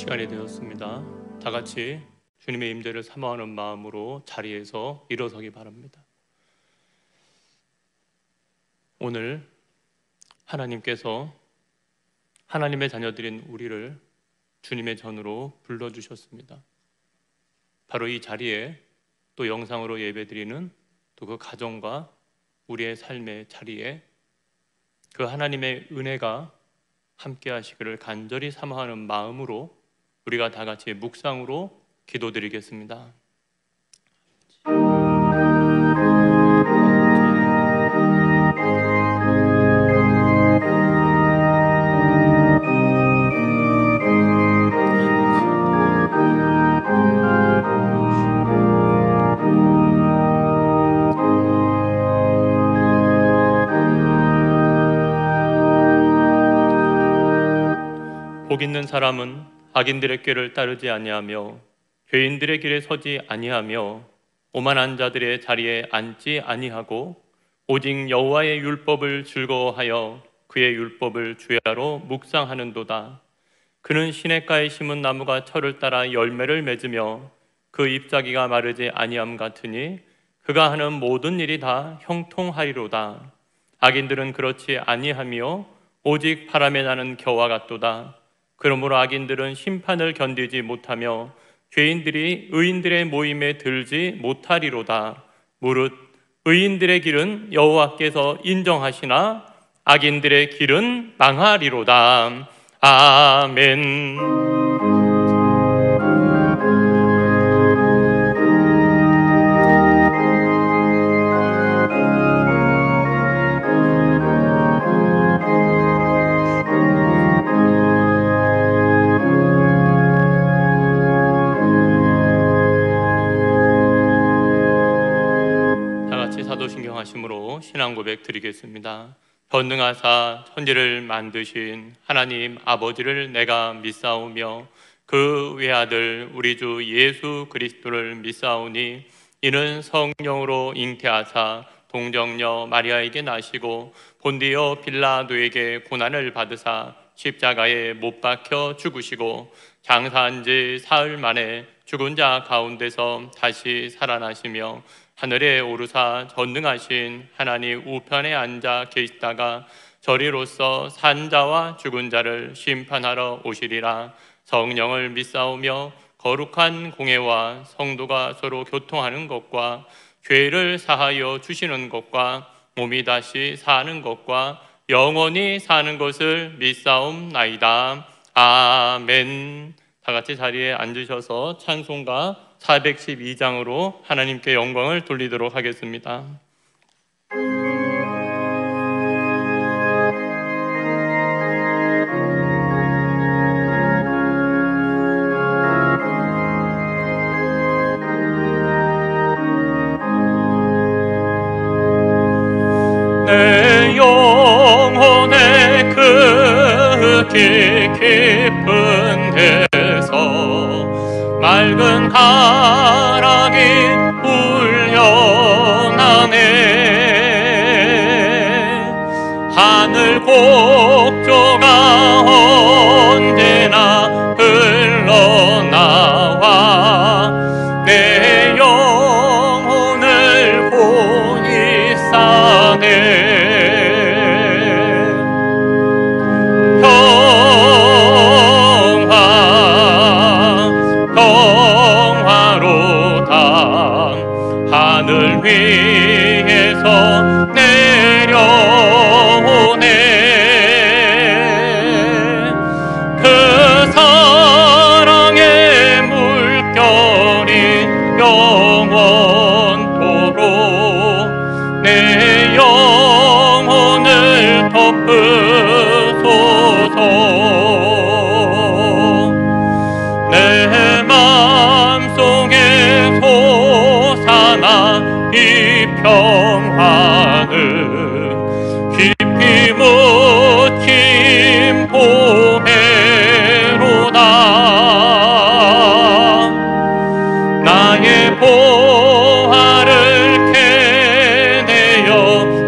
시간이 되었습니다. 다 같이 주님의 임재를 사모하는 마음으로 자리에서 일어서기 바랍니다. 오늘 하나님께서 하나님의 자녀들인 우리를 주님의 전으로 불러주셨습니다. 바로 이 자리에 또 영상으로 예배드리는 또 그 가정과 우리의 삶의 자리에 그 하나님의 은혜가 함께 하시기를 간절히 사모하는 마음으로 우리가 다 같이 묵상으로 기도드리겠습니다. 복 있는 사람은 악인들의 꾀를 따르지 아니하며 죄인들의 길에 서지 아니하며 오만한 자들의 자리에 앉지 아니하고 오직 여호와의 율법을 즐거워하여 그의 율법을 주야로 묵상하는도다. 그는 시냇가에 심은 나무가 철을 따라 열매를 맺으며 그 잎사귀가 마르지 아니함 같으니 그가 하는 모든 일이 다 형통하리로다. 악인들은 그렇지 아니하며 오직 바람에 나는 겨와 같도다. 그러므로 악인들은 심판을 견디지 못하며 죄인들이 의인들의 모임에 들지 못하리로다. 무릇 의인들의 길은 여호와께서 인정하시나 악인들의 길은 망하리로다. 아멘. 사도신경하심으로 신앙 고백 드리겠습니다. 전능하사 천지를 만드신 하나님 아버지를 내가 믿사오며 그 외아들 우리 주 예수 그리스도를 믿사오니 이는 성령으로 잉태하사 동정녀 마리아에게 나시고 본디오 빌라도에게 고난을 받으사 십자가에 못 박혀 죽으시고 장사한 지 사흘 만에 죽은 자 가운데서 다시 살아나시며 하늘에 오르사 전능하신 하나님 우편에 앉아 계시다가 저리로서 산 자와 죽은 자를 심판하러 오시리라. 성령을 믿사오며 거룩한 공회와 성도가 서로 교통하는 것과 죄를 사하여 주시는 것과 몸이 다시 사는 것과 영원히 사는 것을 믿사옵나이다. 아멘. 다 같이 자리에 앉으셔서 찬송가 412장으로 하나님께 영광을 돌리도록 하겠습니다. 내 영혼의 그 깊은 데서 맑은 가락이 울려나네. 하늘 곡조가 언제나 흘러나와 내 영혼을 보니 싸네. 하늘 위에서 내려오네. 그 사랑의 물결이 영원토록 내 영혼을 덮으소서. 내 맘속에 이 평화는 깊이 묻힌 보배로다. 나의 보화를 캐내어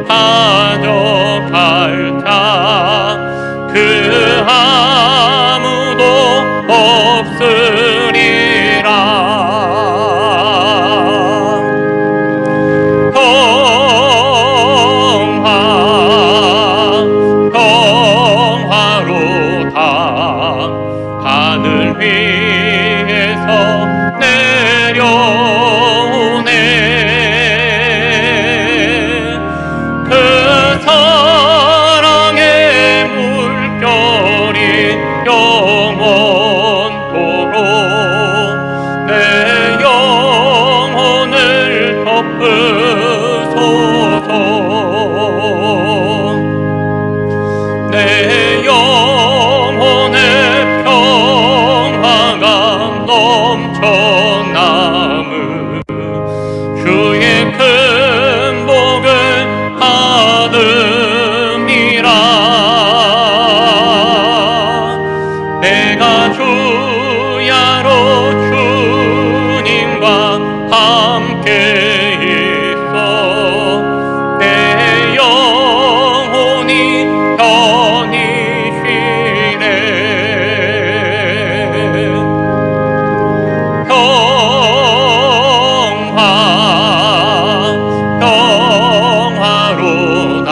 가져갈 자 그 아무도 없 덮으소서. 내 영혼의 평화가 넘쳐남을 주의 큰 복을 받음이라. 내가 주야로 주님과 함께 있어 내 영혼이 편히 쉬네. 평화로다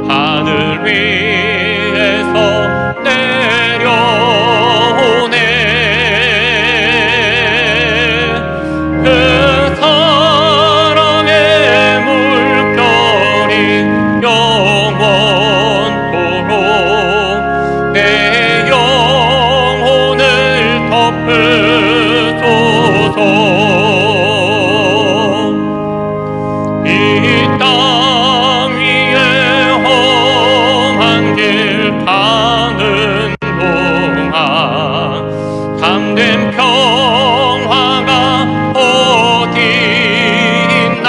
하늘 위에서 내려오네. 그 사랑의 물결이 영원토록 내 영혼을 덮으소서. 이 땅 위에 험한 길 가는 동안 참된 평화가 어디 있나.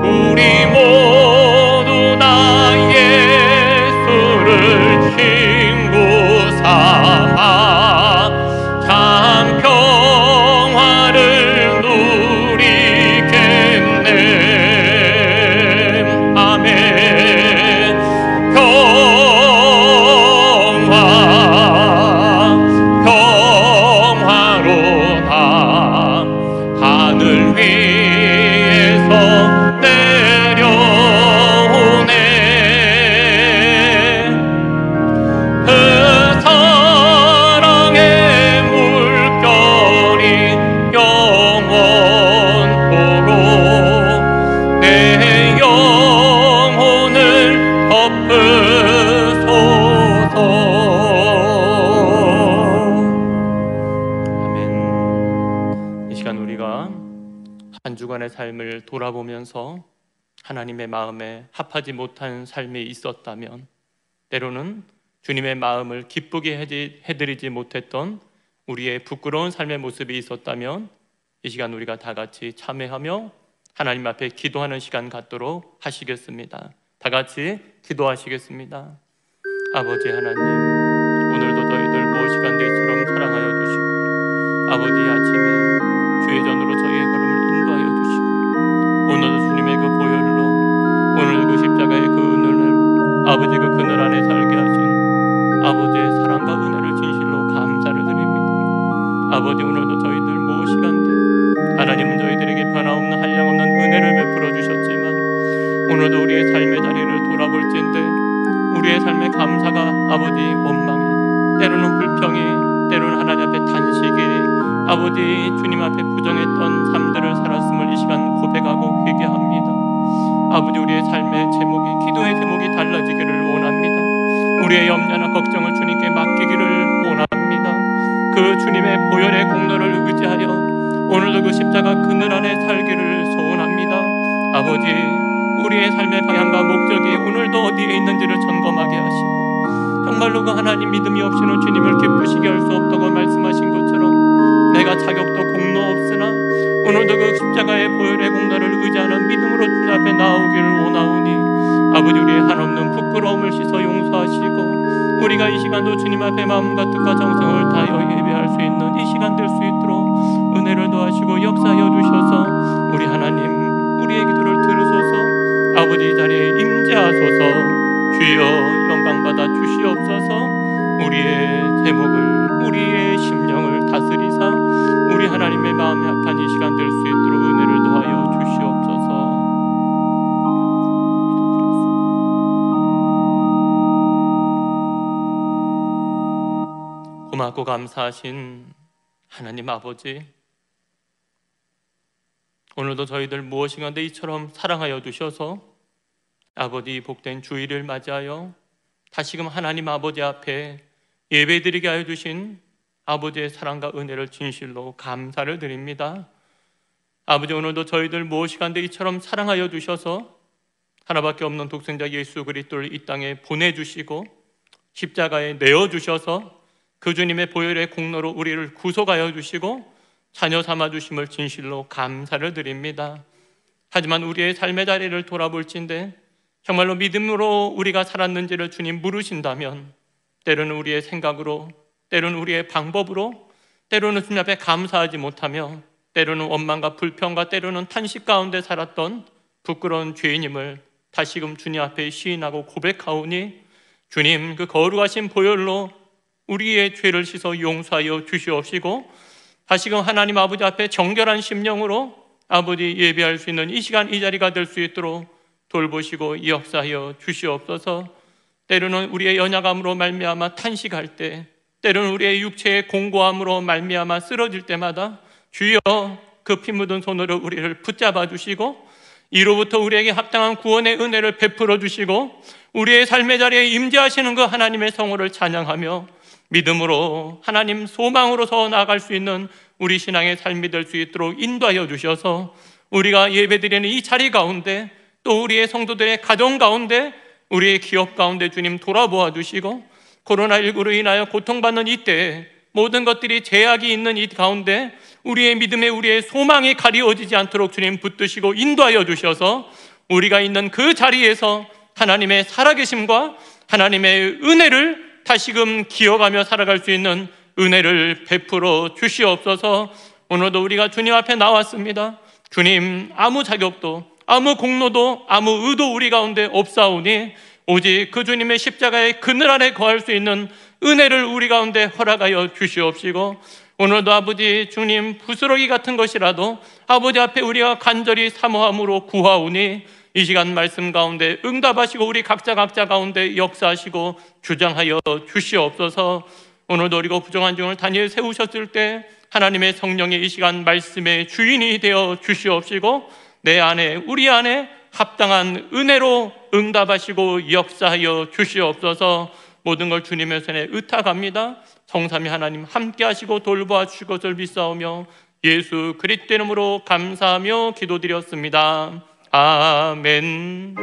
우리 모두 다 예수를 친구 삼아 참 평화를 누리겠네. 아멘. 평화로다 하늘 위에서 내려오네. 그 사랑의 물결이 영원토록 내 영혼을 덮으소서. 아멘. 이 시간 우리가 한 주간의 삶을 돌아보면서 하나님의 마음에 합하지 못한 삶이 있었다면, 때로는 주님의 마음을 기쁘게 해드리지 못했던 우리의 부끄러운 삶의 모습이 있었다면, 이 시간 우리가 다 같이 참회하며 하나님 앞에 기도하는 시간 갖도록 하시겠습니다. 다 같이 기도하시겠습니다. 아버지 하나님, 오늘도 저희들 무엇이간데 이처럼 사랑하여 주시고 아버지 아침에 주의 전으로 저희의 걸음을 인도하여 주시고 오늘도 주님의 그 보혈로 오늘 그 십자가의 그 은혜로 아버지 그 그늘 안에 살게 하신 아버지의 사랑과 은혜를 진실로 감사를 드립니다. 아버지 오늘도 저희들 무엇이간데 하나님은 저희들에게 변함없는 한량없는 은혜를 베풀어 주셨지만 오늘도 우리의 삶의 자리를 돌아볼진데 우리의 삶의 감사가 아버지 원망이, 때로는 불평이, 때로는 하나님 앞에 단식이, 아버지 주님 앞에 부정했던 삶들을 살았음을 이 시간 고백하고 회개합니다. 아버지 우리의 삶의 제목이, 기도의 제목이 달라지기를 원합니다. 우리의 염려나 걱정을 주님께 맡기기를 원합니다. 그 주님의 보혈의 공로를 의지하여 오늘도 그 십자가 그늘 안에 살기를 소원합니다. 아버지 우리의 삶의 방향과 목적이 오늘도 어디에 있는지를 점검하게 하시고 정말로 그 하나님 믿음이 없이는 주님을 기쁘시게 할 수 없다고 말씀하신 것처럼 내가 자격도 공로 없으나 오늘도 그 십자가의 보혈의 공로를 의지하는 믿음으로 주님 앞에 나오기를 원하오니 아버지 우리의 한없는 부끄러움을 씻어 용서하시고 우리가 이 시간도 주님 앞에 마음과 뜻과 정성을 다하여 예배할 수 있는 이 시간 될 수 있도록 은혜를 더하시고 역사하여 주셔서 우리 하나님 우리의 기도를 들으소서. 아버지 이 자리에 임재하소서. 주여 영광받아 주시옵소서. 우리의 제목을 우리의 심령을 다스리사 우리 하나님의 마음에 합한 이 시간 될 수 있도록 은혜를 더하여 주시옵소서. 고맙고 감사하신 하나님 아버지, 오늘도 저희들 무엇인가인데 이처럼 사랑하여 주셔서 아버지 복된 주일을 맞이하여 다시금 하나님 아버지 앞에 예배드리게 하여 주신 아버지의 사랑과 은혜를 진실로 감사를 드립니다. 아버지, 오늘도 저희들 무엇이간데 이처럼 사랑하여 주셔서 하나밖에 없는 독생자 예수 그리스도를 이 땅에 보내주시고 십자가에 내어주셔서 그 주님의 보혈의 공로로 우리를 구속하여 주시고 자녀 삼아 주심을 진실로 감사를 드립니다. 하지만 우리의 삶의 자리를 돌아볼진데 정말로 믿음으로 우리가 살았는지를 주님 물으신다면 때로는 우리의 생각으로, 때로는 우리의 방법으로, 때로는 주님 앞에 감사하지 못하며 때로는 원망과 불평과 때로는 탄식 가운데 살았던 부끄러운 죄인임을 다시금 주님 앞에 시인하고 고백하오니 주님, 그 거룩하신 보혈로 우리의 죄를 씻어 용서하여 주시옵시고 다시금 하나님 아버지 앞에 정결한 심령으로 아버지 예배할 수 있는 이 시간 이 자리가 될 수 있도록 돌보시고 역사하여 주시옵소서. 때로는 우리의 연약함으로 말미암아 탄식할 때, 때로는 우리의 육체의 공고함으로 말미암아 쓰러질 때마다 주여 그 피 묻은 손으로 우리를 붙잡아 주시고 이로부터 우리에게 합당한 구원의 은혜를 베풀어 주시고 우리의 삶의 자리에 임재하시는 그 하나님의 성호를 찬양하며 믿음으로 하나님 소망으로서 나아갈 수 있는 우리 신앙의 삶이 될 수 있도록 인도하여 주셔서 우리가 예배드리는 이 자리 가운데 또 우리의 성도들의 가정 가운데 우리의 기업 가운데 주님 돌아보아 주시고 코로나19로 인하여 고통받는 이때에 모든 것들이 제약이 있는 이 가운데 우리의 믿음에 우리의 소망이 가리워지지 않도록 주님 붙드시고 인도하여 주셔서 우리가 있는 그 자리에서 하나님의 살아계심과 하나님의 은혜를 다시금 기억하며 살아갈 수 있는 은혜를 베풀어 주시옵소서. 오늘도 우리가 주님 앞에 나왔습니다. 주님, 아무 자격도 아무 공로도 아무 의도 우리 가운데 없사오니 오직 그 주님의 십자가의 그늘 아래 거할 수 있는 은혜를 우리 가운데 허락하여 주시옵시고 오늘도 아버지 주님 부스러기 같은 것이라도 아버지 앞에 우리가 간절히 사모함으로 구하오니 이 시간 말씀 가운데 응답하시고 우리 각자 가운데 역사하시고 주장하여 주시옵소서. 오늘도 어리고 부정한 종을 다니엘 세우셨을 때 하나님의 성령이 이 시간 말씀의 주인이 되어 주시옵시고 내 안에 우리 안에 합당한 은혜로 응답하시고 역사하여 주시옵소서. 모든 걸 주님의 손에 의탁합니다. 성삼위 하나님 함께 하시고 돌보아 주실 것을 믿사오며 예수 그리스도 이름으로 감사하며 기도드렸습니다. 아멘.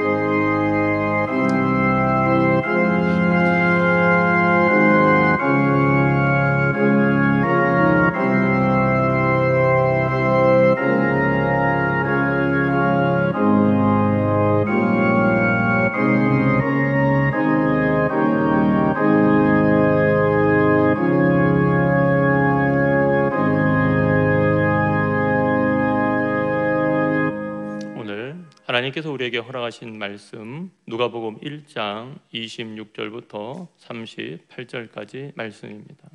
하나님께서 우리에게 허락하신 말씀 누가복음 1장 26절부터 38절까지 말씀입니다.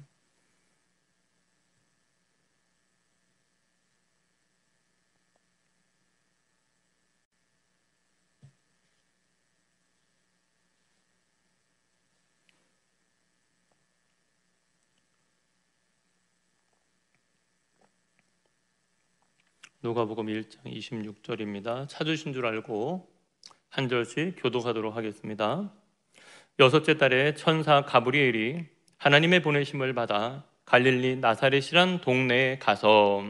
누가복음 1장 26절입니다. 찾으신 줄 알고 한 절씩 교독하도록 하겠습니다. 여섯째 달에 천사 가브리엘이 하나님의 보내심을 받아 갈릴리 나사렛이란 동네에 가서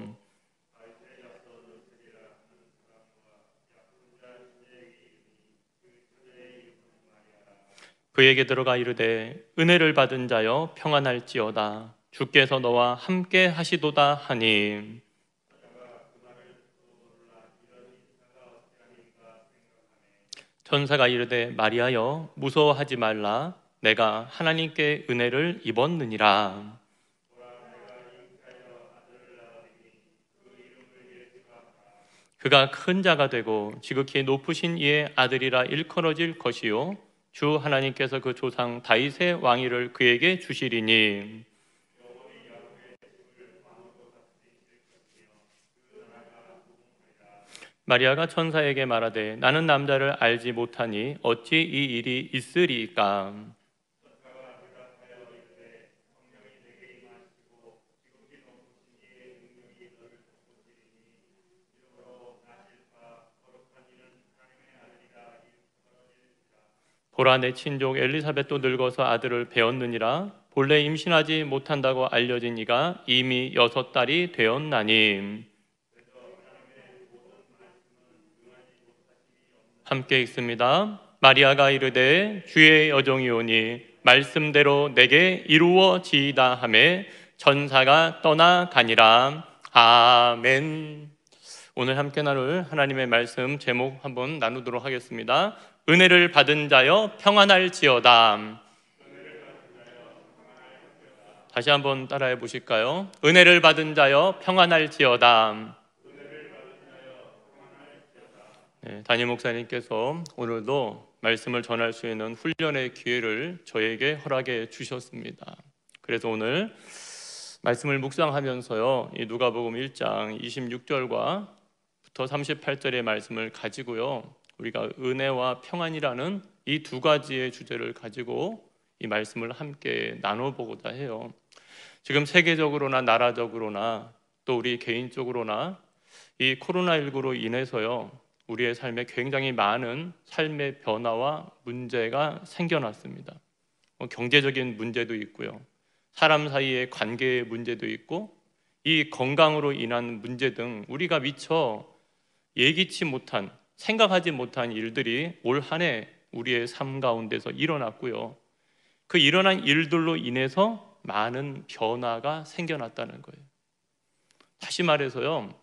그에게 들어가 이르되 은혜를 받은 자여 평안할지어다 주께서 너와 함께 하시도다 하니 천사가 이르되 마리아여 무서워하지 말라 내가 하나님께 은혜를 입었느니라. 그가 큰 자가 되고 지극히 높으신 이의 아들이라 일컬어질 것이요 주 하나님께서 그 조상 다윗의 왕위를 그에게 주시리니 마리아가 천사에게 말하되 나는 남자를 알지 못하니 어찌 이 일이 있으리까. 보라 내 친족 엘리사벳도 늙어서 아들을 배었느니라. 본래 임신하지 못한다고 알려진 이가 이미 6달이 되었나니. 함께 읽습니다. 마리아가 이르되 주의 여종이오니 말씀대로 내게 이루어지이다 하매 천사가 떠나가니라. 아멘. 오늘 함께 나눌 하나님의 말씀 제목 한번 나누도록 하겠습니다. 은혜를 받은 자여 평안할지어다. 다시 한번 따라해 보실까요? 은혜를 받은 자여 평안할지어다. 네, 담임 목사님께서 오늘도 말씀을 전할 수 있는 훈련의 기회를 저에게 허락해 주셨습니다. 그래서 오늘 말씀을 묵상하면서요, 이 누가복음 1장 26절과 부터 38절의 말씀을 가지고요, 우리가 은혜와 평안이라는 이 두 가지의 주제를 가지고 이 말씀을 함께 나눠보고자 해요. 지금 세계적으로나 나라적으로나 또 우리 개인적으로나 이 코로나19로 인해서요, 우리의 삶에 굉장히 많은 삶의 변화와 문제가 생겨났습니다. 경제적인 문제도 있고요, 사람 사이의 관계의 문제도 있고, 이 건강으로 인한 문제 등 우리가 미처 예기치 못한, 생각하지 못한 일들이 올 한 해 우리의 삶 가운데서 일어났고요, 그 일어난 일들로 인해서 많은 변화가 생겨났다는 거예요. 다시 말해서요,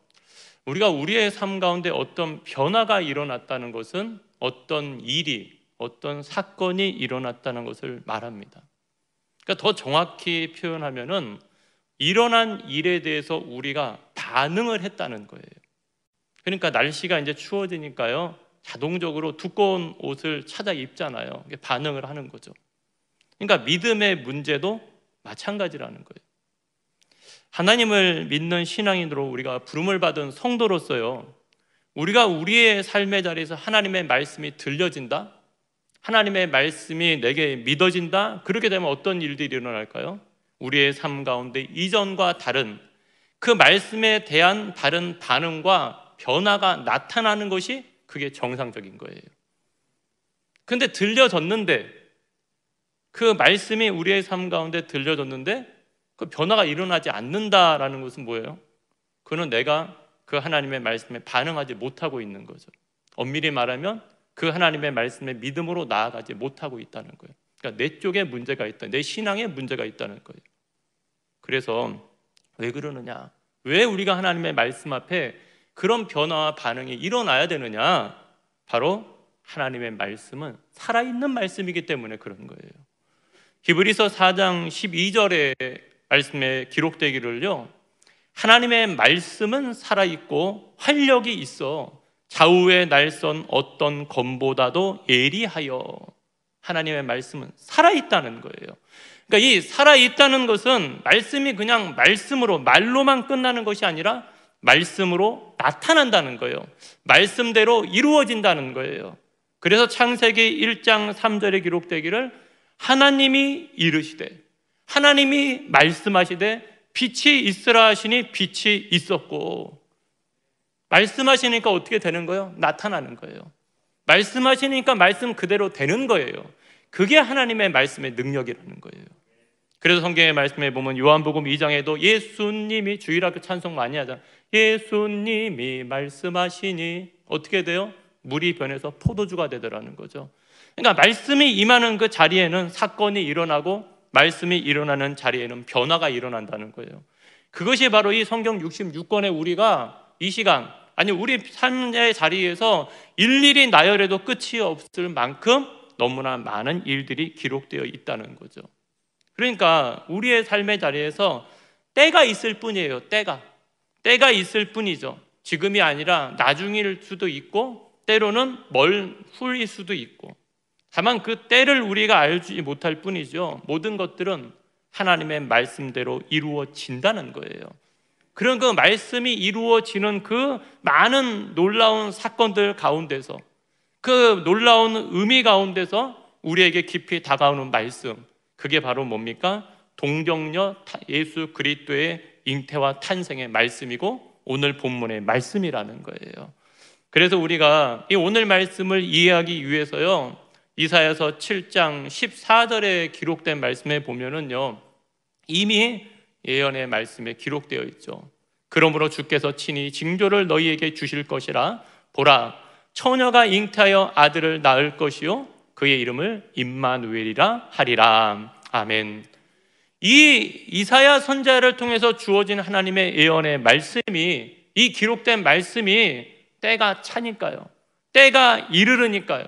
우리가 우리의 삶 가운데 어떤 변화가 일어났다는 것은 어떤 일이, 어떤 사건이 일어났다는 것을 말합니다. 그러니까 더 정확히 표현하면은 일어난 일에 대해서 우리가 반응을 했다는 거예요. 그러니까 날씨가 이제 추워지니까요, 자동적으로 두꺼운 옷을 찾아 입잖아요. 반응을 하는 거죠. 그러니까 믿음의 문제도 마찬가지라는 거예요. 하나님을 믿는 신앙인으로 우리가 부름을 받은 성도로서요, 우리가 우리의 삶의 자리에서 하나님의 말씀이 들려진다, 하나님의 말씀이 내게 믿어진다, 그렇게 되면 어떤 일들이 일어날까요? 우리의 삶 가운데 이전과 다른 그 말씀에 대한 다른 반응과 변화가 나타나는 것이 그게 정상적인 거예요. 근데 들려졌는데, 그 말씀이 우리의 삶 가운데 들려졌는데 그 변화가 일어나지 않는다라는 것은 뭐예요? 그는 내가 그 하나님의 말씀에 반응하지 못하고 있는 거죠. 엄밀히 말하면 그 하나님의 말씀에 믿음으로 나아가지 못하고 있다는 거예요. 그러니까 내 쪽에 문제가 있다, 내 신앙에 문제가 있다는 거예요. 그래서 왜 그러느냐? 왜 우리가 하나님의 말씀 앞에 그런 변화와 반응이 일어나야 되느냐? 바로 하나님의 말씀은 살아있는 말씀이기 때문에 그런 거예요. 히브리서 4장 12절에 말씀에 기록되기를요, 하나님의 말씀은 살아있고 활력이 있어 좌우의 날선 어떤 검보다도 예리하여. 하나님의 말씀은 살아있다는 거예요. 그러니까 이 살아있다는 것은 말씀이 그냥 말씀으로, 말로만 끝나는 것이 아니라 말씀으로 나타난다는 거예요. 말씀대로 이루어진다는 거예요. 그래서 창세기 1장 3절에 기록되기를 하나님이 이르시되, 하나님이 말씀하시되 빛이 있으라 하시니 빛이 있었고. 말씀하시니까 어떻게 되는 거예요? 나타나는 거예요. 말씀하시니까 말씀 그대로 되는 거예요. 그게 하나님의 말씀의 능력이라는 거예요. 그래서 성경의 말씀에 보면 요한복음 2장에도 예수님이, 주일학교 찬송 많이 하잖아요. 예수님이 말씀하시니 어떻게 돼요? 물이 변해서 포도주가 되더라는 거죠. 그러니까 말씀이 임하는 그 자리에는 사건이 일어나고, 말씀이 일어나는 자리에는 변화가 일어난다는 거예요. 그것이 바로 이 성경 66권에 우리가 이 시간, 아니 우리 삶의 자리에서 일일이 나열해도 끝이 없을 만큼 너무나 많은 일들이 기록되어 있다는 거죠. 그러니까 우리의 삶의 자리에서 때가 있을 뿐이에요. 때가 있을 뿐이죠. 지금이 아니라 나중일 수도 있고, 때로는 멀 후일 수도 있고, 다만 그 때를 우리가 알지 못할 뿐이죠. 모든 것들은 하나님의 말씀대로 이루어진다는 거예요. 그런 그 말씀이 이루어지는 그 많은 놀라운 사건들 가운데서, 그 놀라운 의미 가운데서 우리에게 깊이 다가오는 말씀, 그게 바로 뭡니까? 동정녀 예수 그리스도의 잉태와 탄생의 말씀이고 오늘 본문의 말씀이라는 거예요. 그래서 우리가 이 오늘 말씀을 이해하기 위해서요, 이사야서 7장 14절에 기록된 말씀에 보면은요, 이미 예언의 말씀에 기록되어 있죠. 그러므로 주께서 친히 징조를 너희에게 주실 것이라. 보라, 처녀가 잉태하여 아들을 낳을 것이요 그의 이름을 임마누엘이라 하리라. 아멘. 이 이사야 선지자를 통해서 주어진 하나님의 예언의 말씀이, 이 기록된 말씀이 때가 차니까요, 때가 이르르니까요,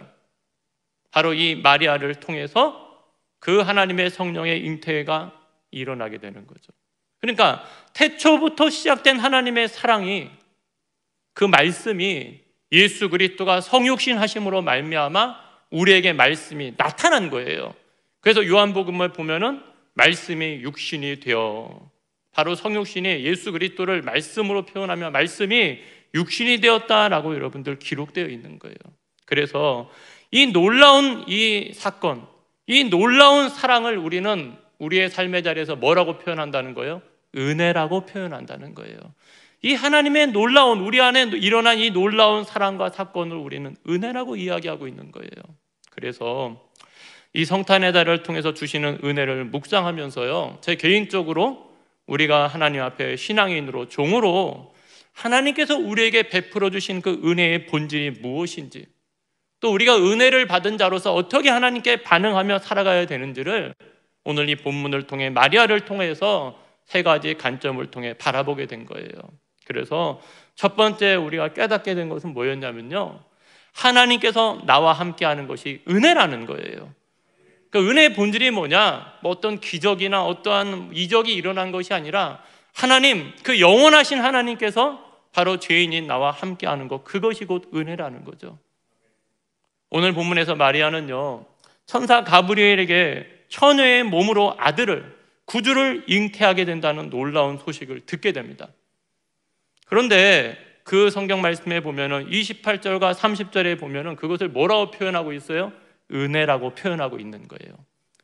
바로 이 마리아를 통해서 그 하나님의 성령의 잉태가 일어나게 되는 거죠. 그러니까 태초부터 시작된 하나님의 사랑이, 그 말씀이 예수 그리스도가 성육신 하심으로 말미암아 우리에게 말씀이 나타난 거예요. 그래서 요한복음을 보면은 말씀이 육신이 되어, 바로 성육신이 예수 그리스도를 말씀으로 표현하며 말씀이 육신이 되었다라고 여러분들 기록되어 있는 거예요. 그래서 이 놀라운 이 사건, 이 놀라운 사랑을 우리는 우리의 삶의 자리에서 뭐라고 표현한다는 거예요? 은혜라고 표현한다는 거예요. 이 하나님의 놀라운, 우리 안에 일어난 이 놀라운 사랑과 사건을 우리는 은혜라고 이야기하고 있는 거예요. 그래서 이 성탄의 달을 통해서 주시는 은혜를 묵상하면서요, 제 개인적으로 우리가 하나님 앞에 신앙인으로, 종으로 하나님께서 우리에게 베풀어 주신 그 은혜의 본질이 무엇인지, 또 우리가 은혜를 받은 자로서 어떻게 하나님께 반응하며 살아가야 되는지를 오늘 이 본문을 통해, 마리아를 통해서 세 가지 관점을 통해 바라보게 된 거예요. 그래서 첫 번째 우리가 깨닫게 된 것은 뭐였냐면요, 하나님께서 나와 함께 하는 것이 은혜라는 거예요. 그 은혜의 본질이 뭐냐? 뭐 어떤 기적이나 어떠한 이적이 일어난 것이 아니라 하나님, 그 영원하신 하나님께서 바로 죄인인 나와 함께 하는 것, 그것이 곧 은혜라는 거죠. 오늘 본문에서 마리아는요, 천사 가브리엘에게 처녀의 몸으로 아들을, 구주를 잉태하게 된다는 놀라운 소식을 듣게 됩니다. 그런데 그 성경 말씀에 보면은 28절과 30절에 보면은 그것을 뭐라고 표현하고 있어요? 은혜라고 표현하고 있는 거예요.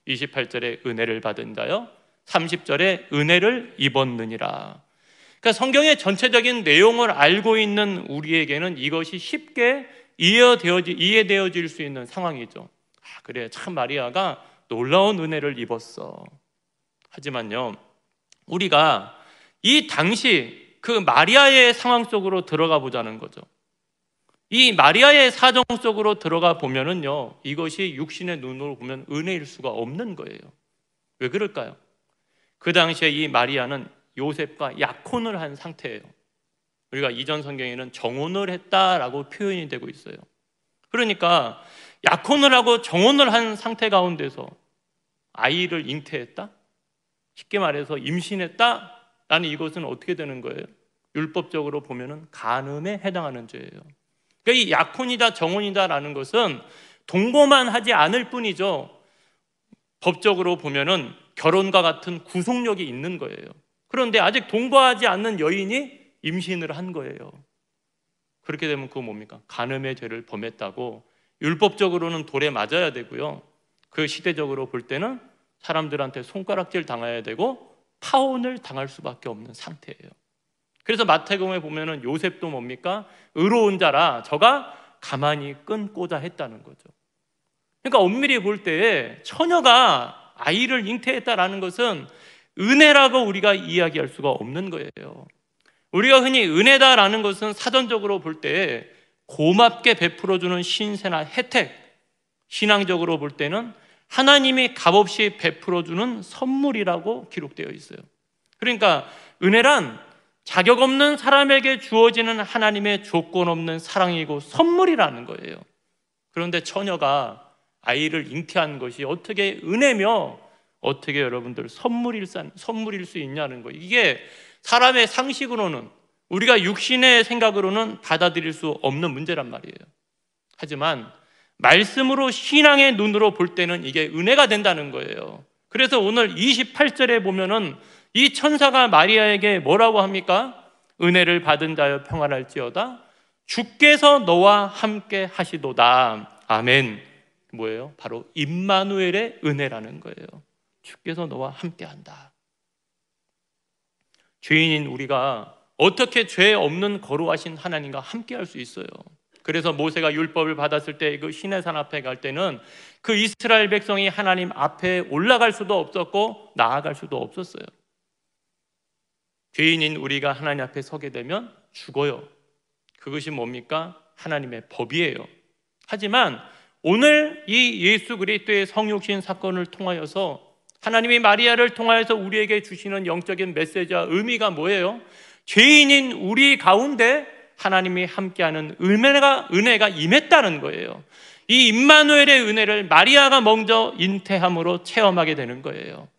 28절에 은혜를 받은 자요, 30절에 은혜를 입었느니라. 그러니까 성경의 전체적인 내용을 알고 있는 우리에게는 이것이 쉽게 이해되어질 수 있는 상황이죠. 아, 그래, 참 마리아가 놀라운 은혜를 입었어. 하지만요, 우리가 이 당시 그 마리아의 상황 속으로 들어가 보자는 거죠. 이 마리아의 사정 속으로 들어가 보면은요, 이것이 육신의 눈으로 보면 은혜일 수가 없는 거예요. 왜 그럴까요? 그 당시에 이 마리아는 요셉과 약혼을 한 상태예요. 우리가 이전 성경에는 정혼을 했다라고 표현이 되고 있어요. 그러니까 약혼을 하고 정혼을 한 상태 가운데서 아이를 잉태했다? 쉽게 말해서 임신했다? 라는 이것은 어떻게 되는 거예요? 율법적으로 보면은 간음에 해당하는 죄예요. 그러니까 이 약혼이다 정혼이다라는 것은 동거만 하지 않을 뿐이죠, 법적으로 보면은 결혼과 같은 구속력이 있는 거예요. 그런데 아직 동거하지 않는 여인이 임신을 한 거예요. 그렇게 되면 그거 뭡니까? 간음의 죄를 범했다고 율법적으로는 돌에 맞아야 되고요, 그 시대적으로 볼 때는 사람들한테 손가락질 당해야 되고 파혼을 당할 수밖에 없는 상태예요. 그래서 마태복음에 보면은 요셉도 뭡니까? 의로운 자라 저가 가만히 끊고자 했다는 거죠. 그러니까 엄밀히 볼 때 처녀가 아이를 잉태했다라는 것은 은혜라고 우리가 이야기할 수가 없는 거예요. 우리가 흔히 은혜다라는 것은 사전적으로 볼 때 고맙게 베풀어주는 신세나 혜택, 신앙적으로 볼 때는 하나님이 값없이 베풀어주는 선물이라고 기록되어 있어요. 그러니까 은혜란 자격 없는 사람에게 주어지는 하나님의 조건 없는 사랑이고 선물이라는 거예요. 그런데 처녀가 아이를 잉태한 것이 어떻게 은혜며 어떻게 여러분들 선물일 수 있냐는 거예요. 이게 사람의 상식으로는, 우리가 육신의 생각으로는 받아들일 수 없는 문제란 말이에요. 하지만 말씀으로, 신앙의 눈으로 볼 때는 이게 은혜가 된다는 거예요. 그래서 오늘 28절에 보면은 이 천사가 마리아에게 뭐라고 합니까? 은혜를 받은 자여 평안할지어다, 주께서 너와 함께 하시도다. 아멘. 뭐예요? 바로 임마누엘의 은혜라는 거예요. 주께서 너와 함께 한다. 죄인인 우리가 어떻게 죄 없는 거룩하신 하나님과 함께 할 수 있어요? 그래서 모세가 율법을 받았을 때 그 시내산 앞에 갈 때는 그 이스라엘 백성이 하나님 앞에 올라갈 수도 없었고 나아갈 수도 없었어요. 죄인인 우리가 하나님 앞에 서게 되면 죽어요. 그것이 뭡니까? 하나님의 법이에요. 하지만 오늘 이 예수 그리스도의 성육신 사건을 통하여서 하나님이 마리아를 통하여서 우리에게 주시는 영적인 메시지와 의미가 뭐예요? 죄인인 우리 가운데 하나님이 함께하는 은혜가 임했다는 거예요. 이 임마누엘의 은혜를 마리아가 먼저 잉태함으로 체험하게 되는 거예요.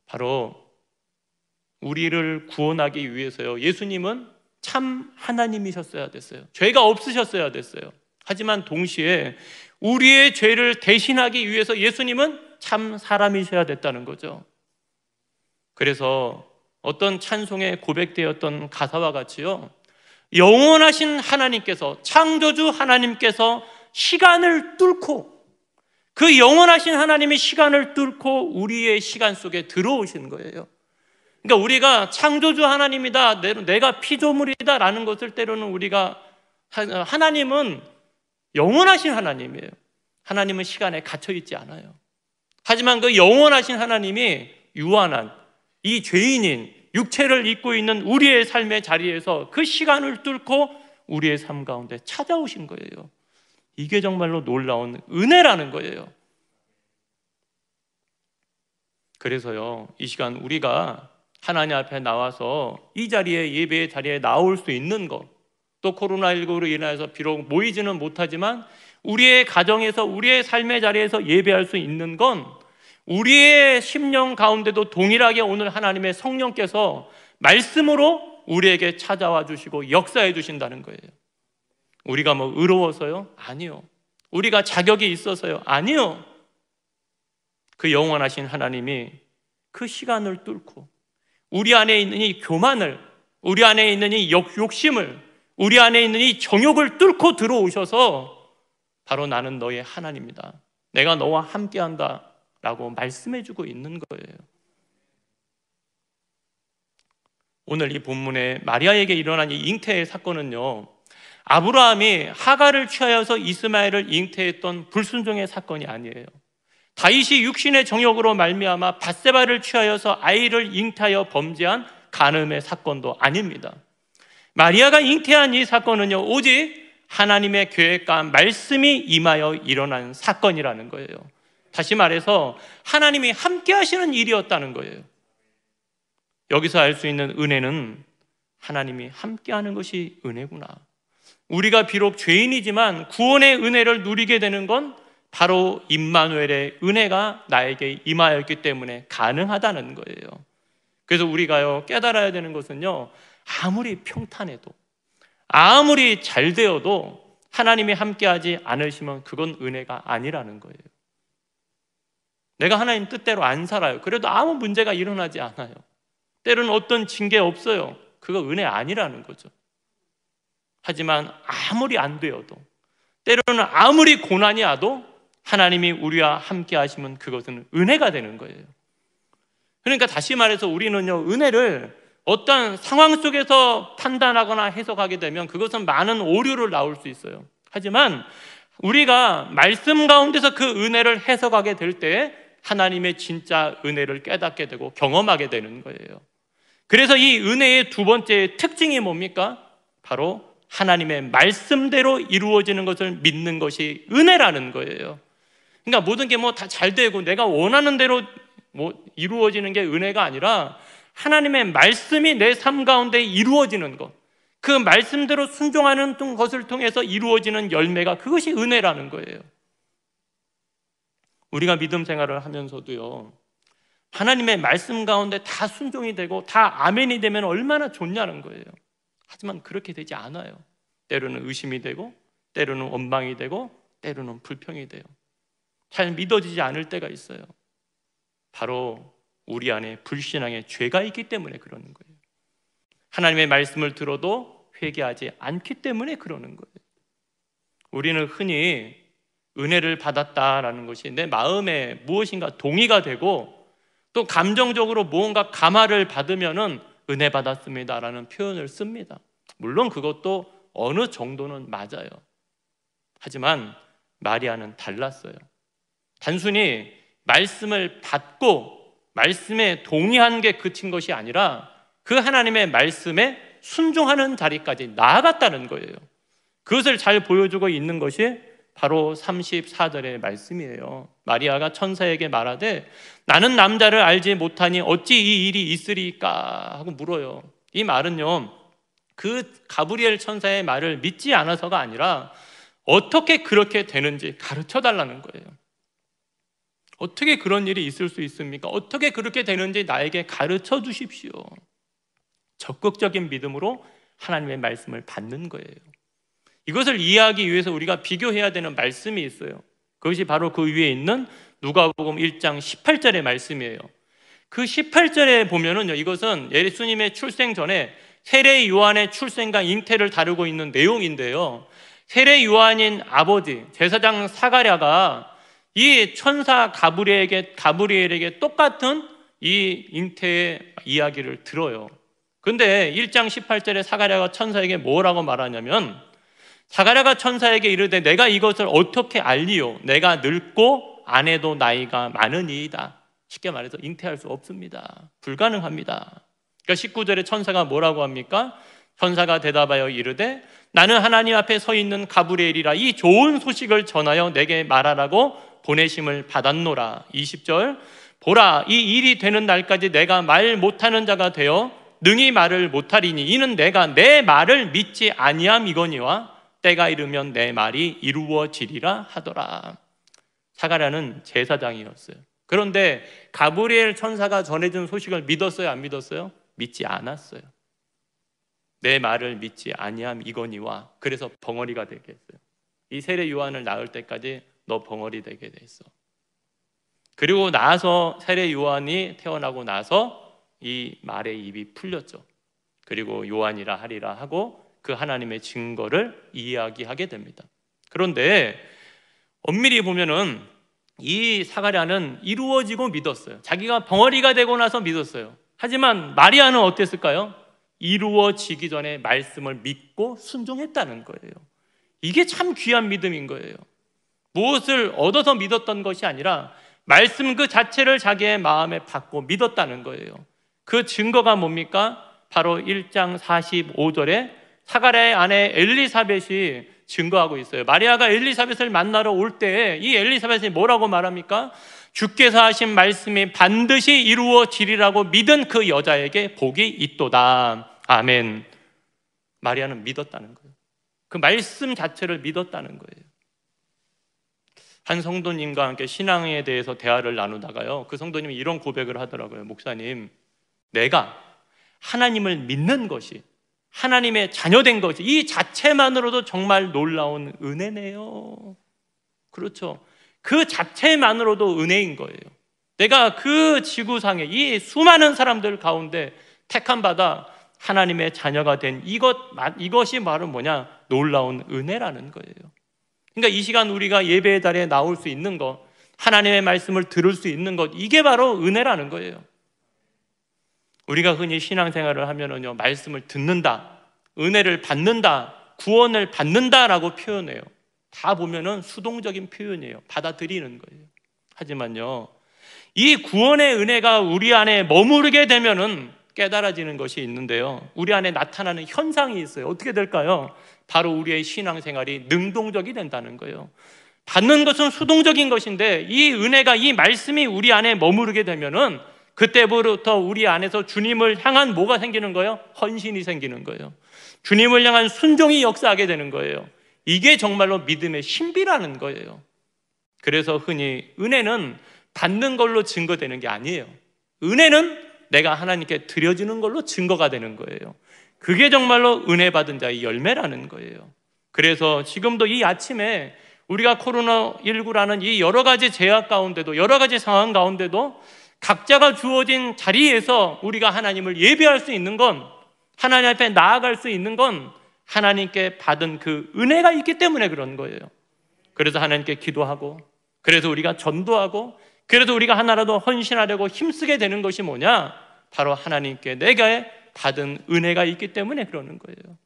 바로 우리를 구원하기 위해서요. 예수님은 참 하나님이셨어야 됐어요. 죄가 없으셨어야 됐어요. 하지만 동시에 우리의 죄를 대신하기 위해서 예수님은 참 사람이셔야 됐다는 거죠. 그래서 어떤 찬송에 고백되었던 가사와 같이요, 영원하신 하나님께서, 창조주 하나님께서 시간을 뚫고, 그 영원하신 하나님이 시간을 뚫고 우리의 시간 속에 들어오신 거예요. 그러니까 우리가 창조주 하나님이다, 내가 피조물이다 라는 것을 때로는 우리가, 하나님은 영원하신 하나님이에요. 하나님은 시간에 갇혀 있지 않아요. 하지만 그 영원하신 하나님이 유한한 이 죄인인 육체를 입고 있는 우리의 삶의 자리에서 그 시간을 뚫고 우리의 삶 가운데 찾아오신 거예요. 이게 정말로 놀라운 은혜라는 거예요. 그래서요, 이 시간 우리가 하나님 앞에 나와서 이 자리에, 예배의 자리에 나올 수 있는 것, 또 코로나19로 인해서 비록 모이지는 못하지만 우리의 가정에서, 우리의 삶의 자리에서 예배할 수 있는 건 우리의 심령 가운데도 동일하게 오늘 하나님의 성령께서 말씀으로 우리에게 찾아와 주시고 역사해 주신다는 거예요. 우리가 뭐 의로워서요? 아니요. 우리가 자격이 있어서요? 아니요. 그 영원하신 하나님이 그 시간을 뚫고 우리 안에 있는 이 교만을, 우리 안에 있는 이 욕심을, 우리 안에 있는 이 정욕을 뚫고 들어오셔서 바로 나는 너의 하나님이다, 내가 너와 함께한다 라고 말씀해주고 있는 거예요. 오늘 이 본문에 마리아에게 일어난 이 잉태의 사건은요, 아브라함이 하갈을 취하여서 이스마엘을 잉태했던 불순종의 사건이 아니에요. 다윗이 육신의 정욕으로 말미암아 밧세바를 취하여서 아이를 잉태하여 범죄한 간음의 사건도 아닙니다. 마리아가 잉태한 이 사건은요, 오직 하나님의 계획과 말씀이 임하여 일어난 사건이라는 거예요. 다시 말해서 하나님이 함께 하시는 일이었다는 거예요. 여기서 알 수 있는 은혜는 하나님이 함께 하는 것이 은혜구나. 우리가 비록 죄인이지만 구원의 은혜를 누리게 되는 건 바로 임마누엘의 은혜가 나에게 임하였기 때문에 가능하다는 거예요. 그래서 우리가요, 깨달아야 되는 것은요, 아무리 평탄해도, 아무리 잘 되어도 하나님이 함께하지 않으시면 그건 은혜가 아니라는 거예요. 내가 하나님 뜻대로 안 살아요. 그래도 아무 문제가 일어나지 않아요. 때로는 어떤 징계 없어요. 그거 은혜 아니라는 거죠. 하지만 아무리 안 되어도, 때로는 아무리 고난이 와도 하나님이 우리와 함께 하시면 그것은 은혜가 되는 거예요. 그러니까 다시 말해서 우리는요, 은혜를 어떤 상황 속에서 판단하거나 해석하게 되면 그것은 많은 오류를 나올 수 있어요. 하지만 우리가 말씀 가운데서 그 은혜를 해석하게 될 때 하나님의 진짜 은혜를 깨닫게 되고 경험하게 되는 거예요. 그래서 이 은혜의 두 번째 특징이 뭡니까? 바로 하나님의 말씀대로 이루어지는 것을 믿는 것이 은혜라는 거예요. 그러니까 모든 게 뭐 다 잘 되고 내가 원하는 대로 뭐 이루어지는 게 은혜가 아니라 하나님의 말씀이 내 삶 가운데 이루어지는 것, 그 말씀대로 순종하는 것을 통해서 이루어지는 열매가, 그것이 은혜라는 거예요. 우리가 믿음 생활을 하면서도요, 하나님의 말씀 가운데 다 순종이 되고 다 아멘이 되면 얼마나 좋냐는 거예요. 하지만 그렇게 되지 않아요. 때로는 의심이 되고, 때로는 원망이 되고, 때로는 불평이 돼요. 잘 믿어지지 않을 때가 있어요. 바로 우리 안에 불신앙의 죄가 있기 때문에 그러는 거예요. 하나님의 말씀을 들어도 회개하지 않기 때문에 그러는 거예요. 우리는 흔히 은혜를 받았다라는 것이 내 마음에 무엇인가 동의가 되고, 또 감정적으로 무언가 감화를 받으면은 은혜 받았습니다라는 표현을 씁니다. 물론 그것도 어느 정도는 맞아요. 하지만 마리아는 달랐어요. 단순히 말씀을 받고 말씀에 동의한 게 그친 것이 아니라 그 하나님의 말씀에 순종하는 자리까지 나아갔다는 거예요. 그것을 잘 보여주고 있는 것이 바로 34절의 말씀이에요. 마리아가 천사에게 말하되 나는 남자를 알지 못하니 어찌 이 일이 있으리까 하고 물어요. 이 말은요, 그 가브리엘 천사의 말을 믿지 않아서가 아니라 어떻게 그렇게 되는지 가르쳐 달라는 거예요. 어떻게 그런 일이 있을 수 있습니까? 어떻게 그렇게 되는지 나에게 가르쳐 주십시오. 적극적인 믿음으로 하나님의 말씀을 받는 거예요. 이것을 이해하기 위해서 우리가 비교해야 되는 말씀이 있어요. 그것이 바로 그 위에 있는 누가복음 1장 18절의 말씀이에요. 그 18절에 보면은요, 이것은 예수님의 출생 전에 세례 요한의 출생과 잉태를 다루고 있는 내용인데요. 세례 요한인 아버지 제사장 사가랴가 이 천사 가브리엘에게 똑같은 이 잉태의 이야기를 들어요. 그런데 1장 18절에 사가랴가 천사에게 뭐라고 말하냐면, 사가랴가 천사에게 이르되 내가 이것을 어떻게 알리요? 내가 늙고 아내도 나이가 많으니이다. 쉽게 말해서 잉태할 수 없습니다. 불가능합니다. 그러니까 19절에 천사가 뭐라고 합니까? 천사가 대답하여 이르되 나는 하나님 앞에 서 있는 가브리엘이라 이 좋은 소식을 전하여 내게 말하라고 보내심을 받았노라. 20절 보라 이 일이 되는 날까지 내가 말 못하는 자가 되어 능히 말을 못하리니 이는 내가 내 말을 믿지 아니함이거니와 때가 이르면 내 말이 이루어지리라 하더라. 사가랴는 제사장이었어요. 그런데 가브리엘 천사가 전해준 소식을 믿었어요, 안 믿었어요? 믿지 않았어요. 내 말을 믿지 아니함이거니와 그래서 벙어리가 되게 했어요. 이 세례 요한을 낳을 때까지 너 벙어리 되게 됐어. 그리고 나서 세례 요한이 태어나고 나서 이 말의 입이 풀렸죠. 그리고 요한이라 하리라 하고 그 하나님의 증거를 이야기하게 됩니다. 그런데 엄밀히 보면은 이 사가랴는 이루어지고 믿었어요. 자기가 벙어리가 되고 나서 믿었어요. 하지만 마리아는 어땠을까요? 이루어지기 전에 말씀을 믿고 순종했다는 거예요. 이게 참 귀한 믿음인 거예요. 무엇을 얻어서 믿었던 것이 아니라 말씀 그 자체를 자기의 마음에 받고 믿었다는 거예요. 그 증거가 뭡니까? 바로 1장 45절에 사가랴의 아내 엘리사벳이 증거하고 있어요. 마리아가 엘리사벳을 만나러 올 때 이 엘리사벳이 뭐라고 말합니까? 주께서 하신 말씀이 반드시 이루어지리라고 믿은 그 여자에게 복이 있도다. 아멘. 마리아는 믿었다는 거예요. 그 말씀 자체를 믿었다는 거예요. 한 성도님과 함께 신앙에 대해서 대화를 나누다가요, 그 성도님이 이런 고백을 하더라고요. 목사님, 내가 하나님을 믿는 것이, 하나님의 자녀된 것이 이 자체만으로도 정말 놀라운 은혜네요. 그렇죠. 그 자체만으로도 은혜인 거예요. 내가 그 지구상에 이 수많은 사람들 가운데 택함받아 하나님의 자녀가 된 이것이 바로 뭐냐? 놀라운 은혜라는 거예요. 그러니까 이 시간 우리가 예배의 자리에 나올 수 있는 것, 하나님의 말씀을 들을 수 있는 것, 이게 바로 은혜라는 거예요. 우리가 흔히 신앙생활을 하면은요, 말씀을 듣는다, 은혜를 받는다, 구원을 받는다라고 표현해요. 다 보면은 수동적인 표현이에요. 받아들이는 거예요. 하지만요, 이 구원의 은혜가 우리 안에 머무르게 되면은 깨달아지는 것이 있는데요, 우리 안에 나타나는 현상이 있어요. 어떻게 될까요? 바로 우리의 신앙생활이 능동적이 된다는 거예요. 받는 것은 수동적인 것인데 이 은혜가, 이 말씀이 우리 안에 머무르게 되면은 그때부터 우리 안에서 주님을 향한 뭐가 생기는 거예요? 헌신이 생기는 거예요. 주님을 향한 순종이 역사하게 되는 거예요. 이게 정말로 믿음의 신비라는 거예요. 그래서 흔히 은혜는 받는 걸로 증거되는 게 아니에요. 은혜는 내가 하나님께 드려지는 걸로 증거가 되는 거예요. 그게 정말로 은혜 받은 자의 열매라는 거예요. 그래서 지금도 이 아침에 우리가 코로나19라는 이 여러 가지 제약 가운데도, 여러 가지 상황 가운데도 각자가 주어진 자리에서 우리가 하나님을 예배할 수 있는 건, 하나님 앞에 나아갈 수 있는 건 하나님께 받은 그 은혜가 있기 때문에 그런 거예요. 그래서 하나님께 기도하고, 그래서 우리가 전도하고, 그래서 우리가 하나라도 헌신하려고 힘쓰게 되는 것이 뭐냐? 바로 하나님께 내가 받은 은혜가 있기 때문에 그러는 거예요.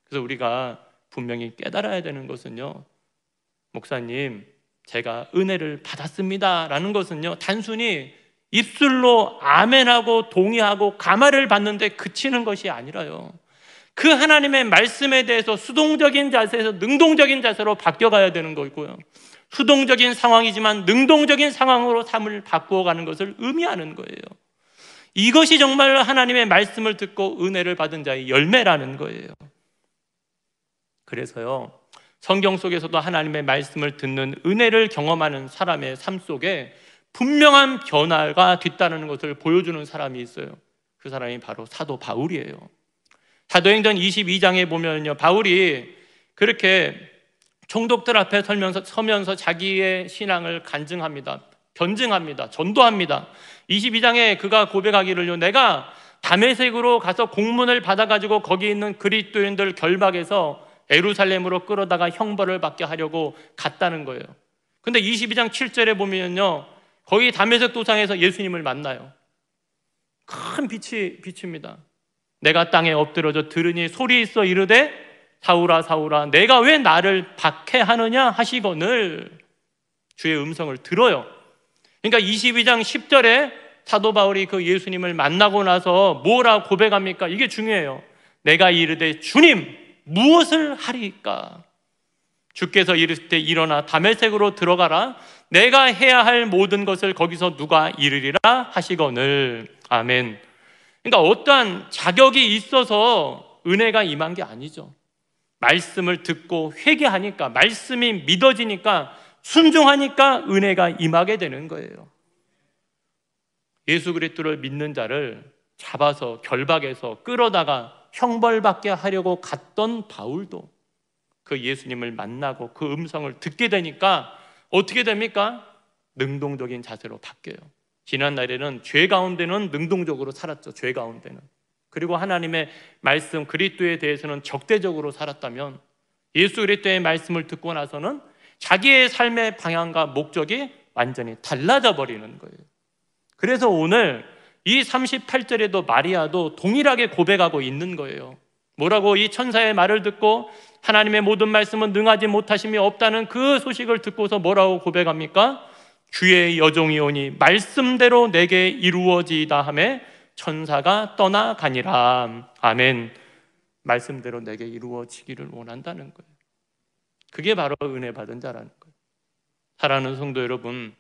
그래서 우리가 분명히 깨달아야 되는 것은요, 목사님, 제가 은혜를 받았습니다 라는 것은요, 단순히 입술로 아멘하고 동의하고 감화를 받는데 그치는 것이 아니라요, 그 하나님의 말씀에 대해서 수동적인 자세에서 능동적인 자세로 바뀌어가야 되는 거고요, 수동적인 상황이지만 능동적인 상황으로 삶을 바꾸어가는 것을 의미하는 거예요. 이것이 정말 하나님의 말씀을 듣고 은혜를 받은 자의 열매라는 거예요. 그래서요, 성경 속에서도 하나님의 말씀을 듣는 은혜를 경험하는 사람의 삶 속에 분명한 변화가 뒤따르는 것을 보여주는 사람이 있어요. 그 사람이 바로 사도 바울이에요. 사도행전 22장에 보면요, 바울이 그렇게 총독들 앞에 서면서 자기의 신앙을 간증합니다. 변증합니다. 전도합니다. 22장에 그가 고백하기를요, 내가 다메섹으로 가서 공문을 받아가지고 거기 있는 그리스도인들 결박해서 예루살렘으로 끌어다가 형벌을 받게 하려고 갔다는 거예요. 근데 22장 7절에 보면요, 거기 다메섹 도상에서 예수님을 만나요. 큰 빛이 비칩니다. 내가 땅에 엎드려져 들으니 소리 있어 이르되 사울아 사울아 내가 왜 나를 박해하느냐 하시거늘. 주의 음성을 들어요. 그러니까 22장 10절에 사도 바울이 그 예수님을 만나고 나서 뭐라 고백합니까? 이게 중요해요. 내가 이르되 주님 무엇을 하리까? 주께서 이르실 때 일어나 다메섹으로 들어가라. 내가 해야 할 모든 것을 거기서 누가 이르리라 하시거늘. 아멘. 그러니까 어떠한 자격이 있어서 은혜가 임한 게 아니죠. 말씀을 듣고 회개하니까, 말씀이 믿어지니까, 순종하니까 은혜가 임하게 되는 거예요. 예수 그리스도를 믿는 자를 잡아서 결박해서 끌어다가 형벌받게 하려고 갔던 바울도 그 예수님을 만나고 그 음성을 듣게 되니까 어떻게 됩니까? 능동적인 자세로 바뀌어요. 지난날에는 죄 가운데는 능동적으로 살았죠. 죄 가운데는. 그리고 하나님의 말씀 그리스도에 대해서는 적대적으로 살았다면, 예수 그리스도의 말씀을 듣고 나서는 자기의 삶의 방향과 목적이 완전히 달라져 버리는 거예요. 그래서 오늘 이 38절에도 마리아도 동일하게 고백하고 있는 거예요. 뭐라고? 이 천사의 말을 듣고 하나님의 모든 말씀은 능하지 못하심이 없다는 그 소식을 듣고서 뭐라고 고백합니까? 주의 여종이오니 말씀대로 내게 이루어지이다 하매 천사가 떠나가니라. 아멘. 말씀대로 내게 이루어지기를 원한다는 거예요. 그게 바로 은혜 받은 자라는 거예요. 사랑하는 성도 여러분,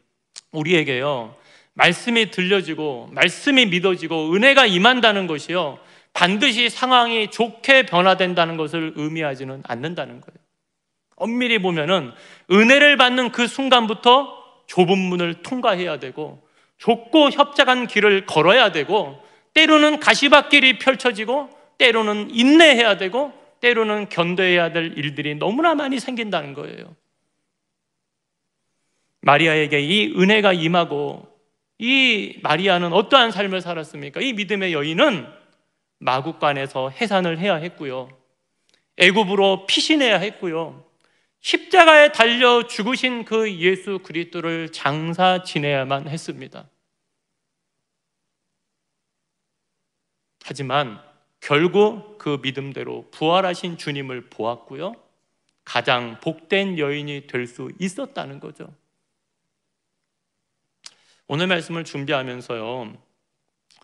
우리에게요, 말씀이 들려지고 말씀이 믿어지고 은혜가 임한다는 것이요, 반드시 상황이 좋게 변화된다는 것을 의미하지는 않는다는 거예요. 엄밀히 보면은 은혜를 받는 그 순간부터 좁은 문을 통과해야 되고 좁고 협착한 길을 걸어야 되고, 때로는 가시밭길이 펼쳐지고 때로는 인내해야 되고 때로는 견뎌야 될 일들이 너무나 많이 생긴다는 거예요. 마리아에게 이 은혜가 임하고, 이 마리아는 어떠한 삶을 살았습니까? 이 믿음의 여인은 마국간에서 해산을 해야 했고요, 애굽으로 피신해야 했고요, 십자가에 달려 죽으신 그 예수 그리스도를 장사 지내야만 했습니다. 하지만 결국 그 믿음대로 부활하신 주님을 보았고요, 가장 복된 여인이 될 수 있었다는 거죠. 오늘 말씀을 준비하면서요,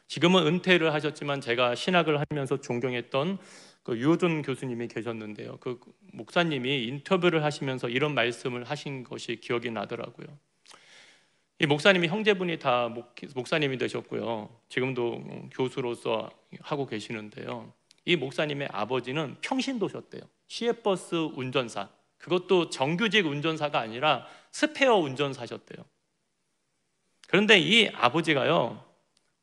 지금은 은퇴를 하셨지만 제가 신학을 하면서 존경했던 그 유호준 교수님이 계셨는데요, 그 목사님이 인터뷰를 하시면서 이런 말씀을 하신 것이 기억이 나더라고요. 이 목사님이 형제분이 다 목사님이 되셨고요, 지금도 교수로서 하고 계시는데요, 이 목사님의 아버지는 평신도셨대요. 시외버스 운전사, 그것도 정규직 운전사가 아니라 스페어 운전사셨대요. 그런데 이 아버지가요,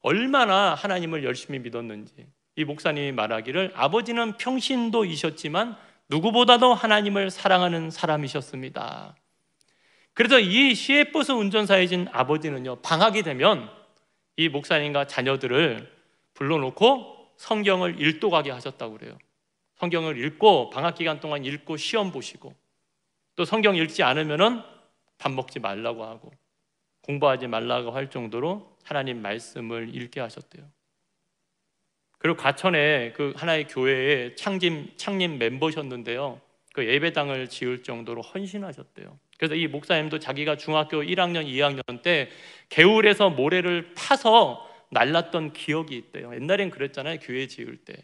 얼마나 하나님을 열심히 믿었는지, 이 목사님이 말하기를 아버지는 평신도이셨지만 누구보다도 하나님을 사랑하는 사람이셨습니다. 그래서 이 시외버스 운전사이신 아버지는요, 방학이 되면 이 목사님과 자녀들을 불러놓고 성경을 읽도가게 하셨다고 그래요. 성경을 읽고 방학 기간 동안 읽고 시험 보시고, 또 성경 읽지 않으면은 밥 먹지 말라고 하고 공부하지 말라고 할 정도로 하나님 말씀을 읽게 하셨대요. 그리고 과천에 그 하나의 교회의 창립 멤버셨는데요, 그 예배당을 지을 정도로 헌신하셨대요. 그래서 이 목사님도 자기가 중학교 1학년, 2학년 때 개울에서 모래를 파서 날랐던 기억이 있대요. 옛날엔 그랬잖아요. 교회 지을 때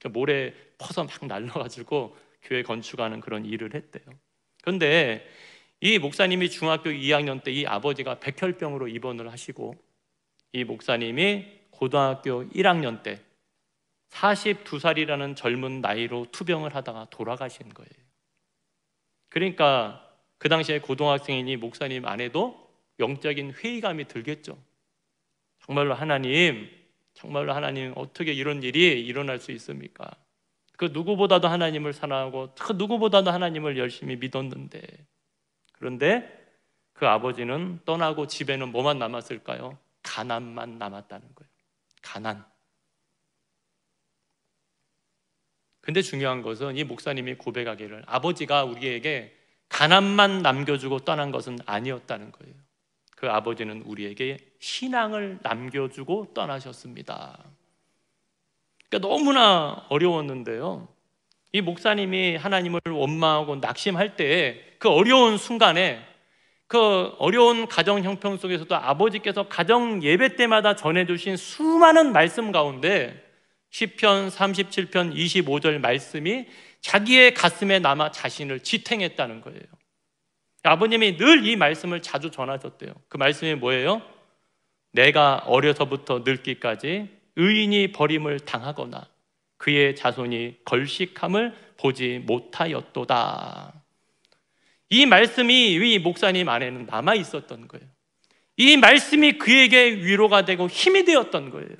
모래 퍼서 막 날라가지고 교회 건축하는 그런 일을 했대요. 그런데 이 목사님이 중학교 2학년 때 이 아버지가 백혈병으로 입원을 하시고 이 목사님이 고등학교 1학년 때 42살이라는 젊은 나이로 투병을 하다가 돌아가신 거예요. 그러니까 그 당시에 고등학생이니 목사님 안에도 영적인 회의감이 들겠죠. 정말로 하나님 어떻게 이런 일이 일어날 수 있습니까? 그 누구보다도 하나님을 사랑하고 그 누구보다도 하나님을 열심히 믿었는데, 그런데 그 아버지는 떠나고 집에는 뭐만 남았을까요? 가난만 남았다는 거예요. 가난. 근데 중요한 것은 이 목사님이 고백하기를 아버지가 우리에게 가난만 남겨주고 떠난 것은 아니었다는 거예요. 그 아버지는 우리에게 신앙을 남겨주고 떠나셨습니다. 그러니까 너무나 어려웠는데요, 이 목사님이 하나님을 원망하고 낙심할 때 그 어려운 순간에 그 어려운 가정 형편 속에서도 아버지께서 가정 예배 때마다 전해주신 수많은 말씀 가운데 시편 37편 25절 말씀이 자기의 가슴에 남아 자신을 지탱했다는 거예요. 아버님이 늘 이 말씀을 자주 전하셨대요. 그 말씀이 뭐예요? 내가 어려서부터 늙기까지 의인이 버림을 당하거나 그의 자손이 걸식함을 보지 못하였도다. 이 말씀이 이 목사님 안에는 남아 있었던 거예요. 이 말씀이 그에게 위로가 되고 힘이 되었던 거예요.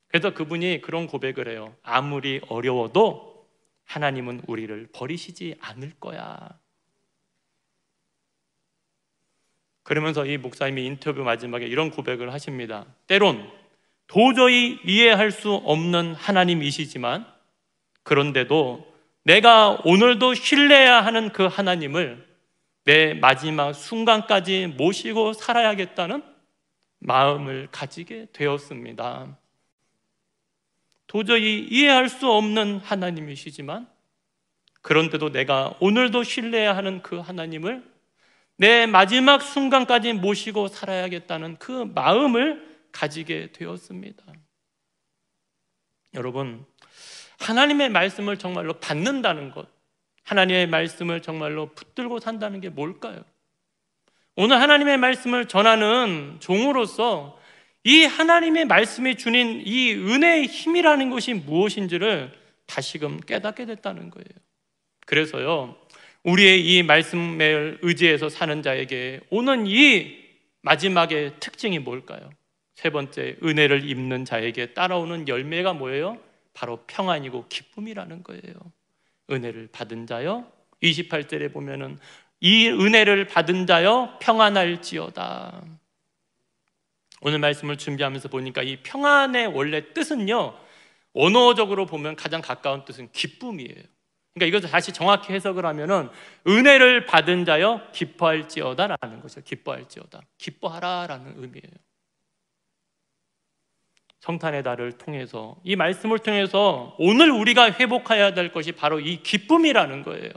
그래서 그분이 그런 고백을 해요. 아무리 어려워도 하나님은 우리를 버리시지 않을 거야. 그러면서 이 목사님이 인터뷰 마지막에 이런 고백을 하십니다. 때론 도저히 이해할 수 없는 하나님이시지만, 그런데도 내가 오늘도 신뢰해야 하는 그 하나님을 내 마지막 순간까지 모시고 살아야겠다는 마음을 가지게 되었습니다. 도저히 이해할 수 없는 하나님이시지만, 그런데도 내가 오늘도 신뢰해야 하는 그 하나님을 내 마지막 순간까지 모시고 살아야겠다는 그 마음을 가지게 되었습니다. 여러분, 하나님의 말씀을 정말로 받는다는 것, 하나님의 말씀을 정말로 붙들고 산다는 게 뭘까요? 오늘 하나님의 말씀을 전하는 종으로서 이 하나님의 말씀이 주는 이 은혜의 힘이라는 것이 무엇인지를 다시금 깨닫게 됐다는 거예요. 그래서요, 우리의 이 말씀을 의지해서 사는 자에게 오는 이 마지막의 특징이 뭘까요? 세 번째, 은혜를 입는 자에게 따라오는 열매가 뭐예요? 바로 평안이고 기쁨이라는 거예요. 은혜를 받은 자여, 28절에 보면은 이 은혜를 받은 자여 평안할지어다. 오늘 말씀을 준비하면서 보니까 이 평안의 원래 뜻은요, 언어적으로 보면 가장 가까운 뜻은 기쁨이에요. 그러니까 이것을 다시 정확히 해석을 하면은 은혜를 받은 자여 기뻐할지어다라는 것이죠. 기뻐할지어다, 기뻐하라라는 의미예요. 성탄의 달을 통해서, 이 말씀을 통해서 오늘 우리가 회복해야 될 것이 바로 이 기쁨이라는 거예요.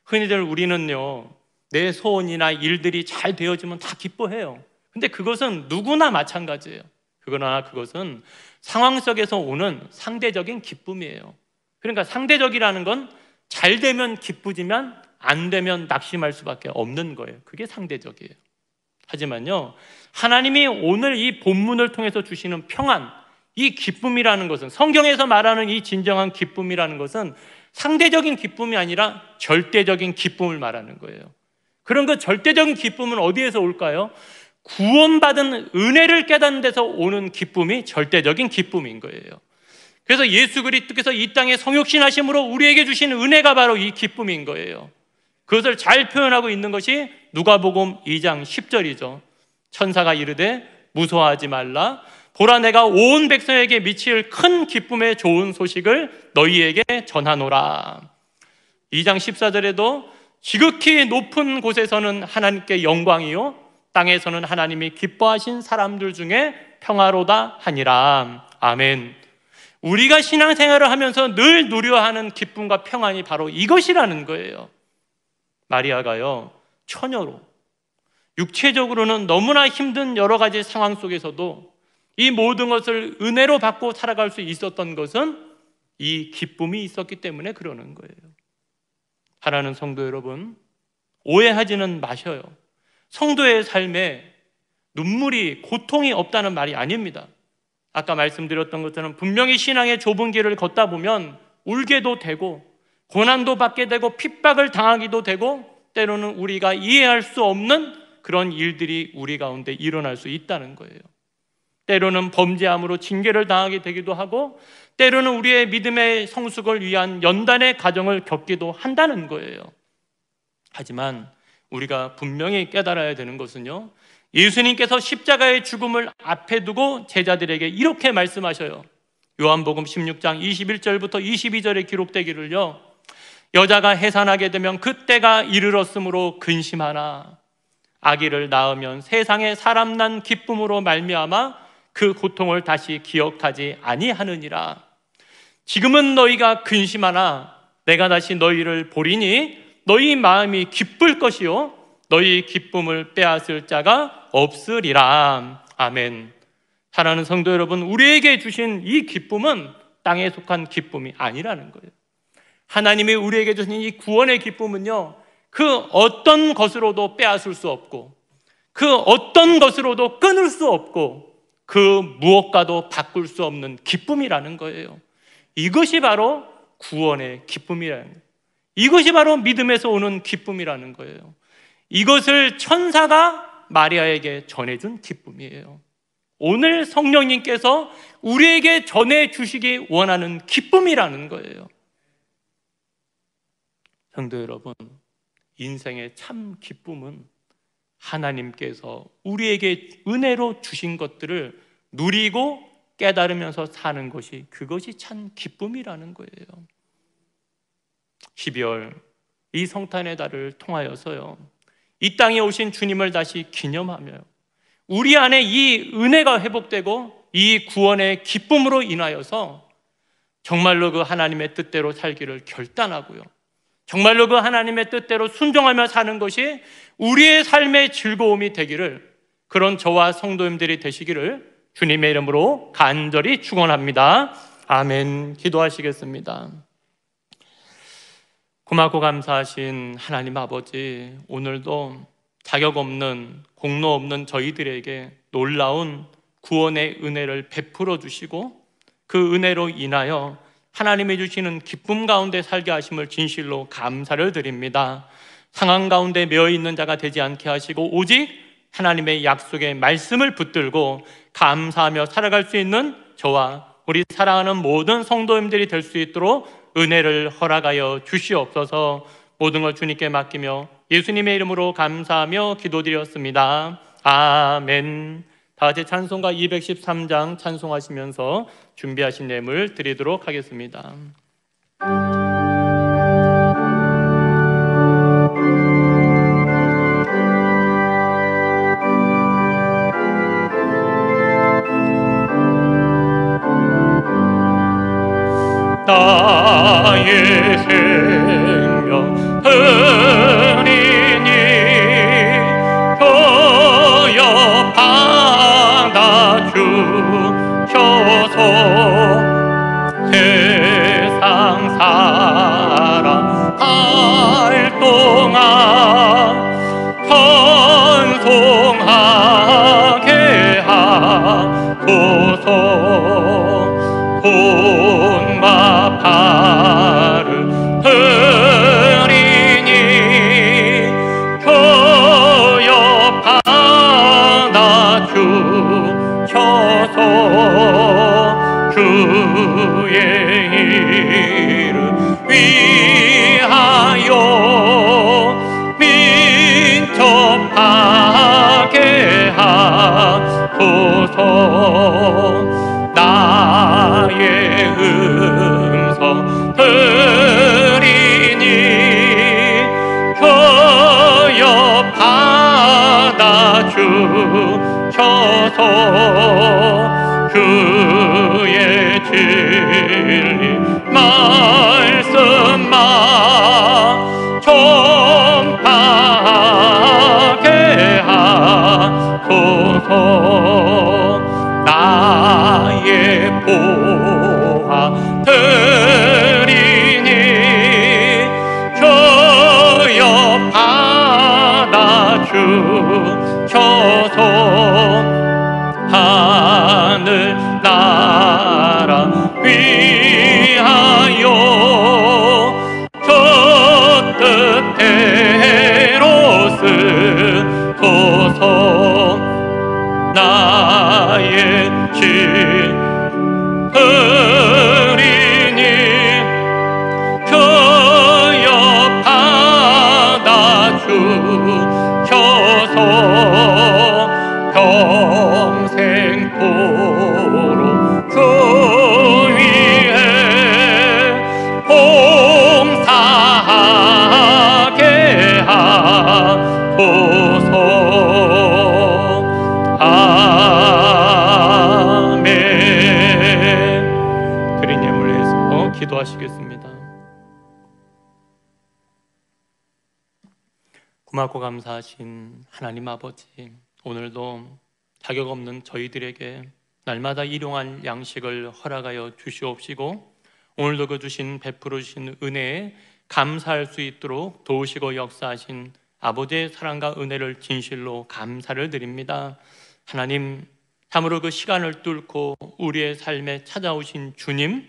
흔히들 우리는요, 내 소원이나 일들이 잘 되어지면 다 기뻐해요. 근데 그것은 누구나 마찬가지예요. 그러나 그것은 상황 속에서 오는 상대적인 기쁨이에요. 그러니까 상대적이라는 건 잘 되면 기쁘지만 안 되면 낙심할 수밖에 없는 거예요. 그게 상대적이에요. 하지만요, 하나님이 오늘 이 본문을 통해서 주시는 평안, 이 기쁨이라는 것은, 성경에서 말하는 이 진정한 기쁨이라는 것은 상대적인 기쁨이 아니라 절대적인 기쁨을 말하는 거예요. 그런 그 절대적인 기쁨은 어디에서 올까요? 구원받은 은혜를 깨닫는 데서 오는 기쁨이 절대적인 기쁨인 거예요. 그래서 예수 그리스도께서 이 땅에 성육신하심으로 우리에게 주신 은혜가 바로 이 기쁨인 거예요. 그것을 잘 표현하고 있는 것이 누가복음 2장 10절이죠. 천사가 이르되 무서워하지 말라, 보라 내가 온 백성에게 미칠 큰 기쁨의 좋은 소식을 너희에게 전하노라. 2장 14절에도 지극히 높은 곳에서는 하나님께 영광이요 땅에서는 하나님이 기뻐하신 사람들 중에 평화로다 하니라. 아멘. 우리가 신앙생활을 하면서 늘 누려하는 기쁨과 평안이 바로 이것이라는 거예요. 마리아가요, 처녀로 육체적으로는 너무나 힘든 여러 가지 상황 속에서도 이 모든 것을 은혜로 받고 살아갈 수 있었던 것은 이 기쁨이 있었기 때문에 그러는 거예요. 사랑하는 성도 여러분, 오해하지는 마셔요. 성도의 삶에 눈물이, 고통이 없다는 말이 아닙니다. 아까 말씀드렸던 것처럼 분명히 신앙의 좁은 길을 걷다 보면 울게도 되고 고난도 받게 되고 핍박을 당하기도 되고 때로는 우리가 이해할 수 없는 그런 일들이 우리 가운데 일어날 수 있다는 거예요. 때로는 범죄함으로 징계를 당하게 되기도 하고 때로는 우리의 믿음의 성숙을 위한 연단의 과정을 겪기도 한다는 거예요. 하지만 우리가 분명히 깨달아야 되는 것은요, 예수님께서 십자가의 죽음을 앞에 두고 제자들에게 이렇게 말씀하셔요. 요한복음 16장 21절부터 22절에 기록되기를요, 여자가 해산하게 되면 그때가 이르렀으므로 근심하나 아기를 낳으면 세상에 사람 난 기쁨으로 말미암아 그 고통을 다시 기억하지 아니하느니라. 지금은 너희가 근심하나 내가 다시 너희를 보리니 너희 마음이 기쁠 것이요 너희 기쁨을 빼앗을 자가 없으리라. 아멘. 사랑하는 성도 여러분, 우리에게 주신 이 기쁨은 땅에 속한 기쁨이 아니라는 거예요. 하나님이 우리에게 주신 이 구원의 기쁨은요, 그 어떤 것으로도 빼앗을 수 없고 그 어떤 것으로도 끊을 수 없고 그 무엇과도 바꿀 수 없는 기쁨이라는 거예요. 이것이 바로 구원의 기쁨이라는 거예요. 이것이 바로 믿음에서 오는 기쁨이라는 거예요. 이것을 천사가 마리아에게 전해준 기쁨이에요. 오늘 성령님께서 우리에게 전해주시기 원하는 기쁨이라는 거예요. 성도 여러분, 인생의 참 기쁨은 하나님께서 우리에게 은혜로 주신 것들을 누리고 깨달으면서 사는 것이, 그것이 참 기쁨이라는 거예요. 12월 이 성탄의 달을 통하여서요, 이 땅에 오신 주님을 다시 기념하며 우리 안에 이 은혜가 회복되고 이 구원의 기쁨으로 인하여서 정말로 그 하나님의 뜻대로 살기를 결단하고요, 정말로 그 하나님의 뜻대로 순종하며 사는 것이 우리의 삶의 즐거움이 되기를, 그런 저와 성도님들이 되시기를 주님의 이름으로 간절히 축원합니다. 아멘. 기도하시겠습니다. 고맙고 감사하신 하나님 아버지, 오늘도 자격 없는, 공로 없는 저희들에게 놀라운 구원의 은혜를 베풀어 주시고 그 은혜로 인하여 하나님이 주시는 기쁨 가운데 살게 하심을 진실로 감사를 드립니다. 상황 가운데 매여 있는 자가 되지 않게 하시고 오직 하나님의 약속의 말씀을 붙들고 감사하며 살아갈 수 있는 저와 우리 사랑하는 모든 성도님들이 될 수 있도록 은혜를 허락하여 주시옵소서. 모든 걸 주님께 맡기며 예수님의 이름으로 감사하며 기도드렸습니다. 아멘. 다 같이 찬송가 213장 찬송하시면서 준비하신 예물 드리도록 하겠습니다. 나의 생명 흐리니 교여 받아 주셔서 세상 살아갈 동안 찬송하게 하소서. 손과 발을 흐리니 교여 받아 주셔서 주의 이름 위하여 민첩하게 하소서. 나의 음성 들으니 교여 받아 주셔서 주의 진 말씀만 전파하게 하소서. 나의 보화 드리니 주여 받아주셔서 하늘 나라 위하여 저 뜻대로 쓰소서. 나의 진으리니 주여 받아주셔서 평생토록 주 위에 봉사하게 하소서. 아멘. 드린 예물을 해서 기도하시겠습니다. 고맙고 감사하신 하나님 아버지, 오늘도 자격 없는 저희들에게 날마다 일용할 양식을 허락하여 주시옵시고, 오늘도 그 주신 베풀어 주신 은혜에 감사할 수 있도록 도우시고 역사하신 아버지의 사랑과 은혜를 진실로 감사를 드립니다. 하나님, 참으로 그 시간을 뚫고 우리의 삶에 찾아오신 주님,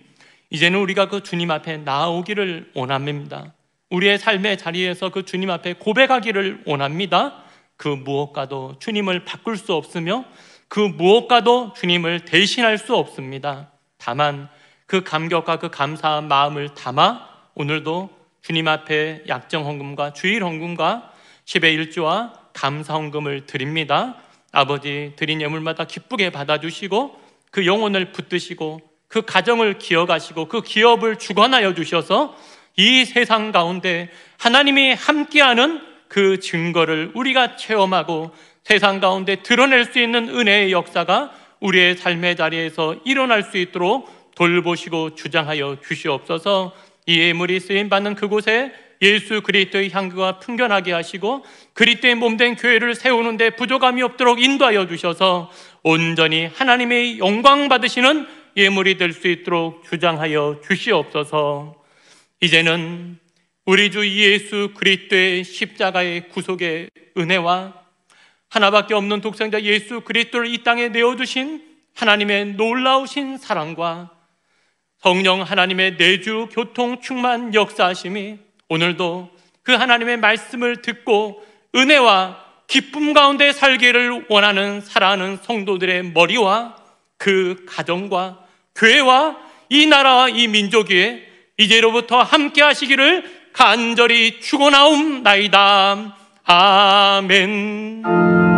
이제는 우리가 그 주님 앞에 나오기를 원합니다. 우리의 삶의 자리에서 그 주님 앞에 고백하기를 원합니다. 그 무엇과도 주님을 바꿀 수 없으며 그 무엇과도 주님을 대신할 수 없습니다. 다만 그 감격과 그 감사한 마음을 담아 오늘도 주님 앞에 약정 헌금과 주일 헌금과 10의 1조와 감사 헌금을 드립니다. 아버지, 드린 예물마다 기쁘게 받아주시고 그 영혼을 붙드시고 그 가정을 기억하시고 그 기업을 주관하여 주셔서 이 세상 가운데 하나님이 함께하는 그 증거를 우리가 체험하고 세상 가운데 드러낼 수 있는 은혜의 역사가 우리의 삶의 자리에서 일어날 수 있도록 돌보시고 주장하여 주시옵소서. 이 예물이 쓰임받는 그곳에 예수 그리스도의 향기가 풍겨나게 하시고 그리스도의 몸된 교회를 세우는 데 부족함이 없도록 인도하여 주셔서 온전히 하나님의 영광 받으시는 예물이 될 수 있도록 주장하여 주시옵소서. 이제는 우리 주 예수 그리스도의 십자가의 구속의 은혜와 하나밖에 없는 독생자 예수 그리스도를 이 땅에 내어두신 하나님의 놀라우신 사랑과 성령 하나님의 내주 교통 충만 역사하심이 오늘도 그 하나님의 말씀을 듣고 은혜와 기쁨 가운데 살기를 원하는 사랑하는 성도들의 머리와 그 가정과 교회와 이 나라와 이 민족 위에 이제로부터 함께 하시기를 간절히 축원하옵나이다. 아멘.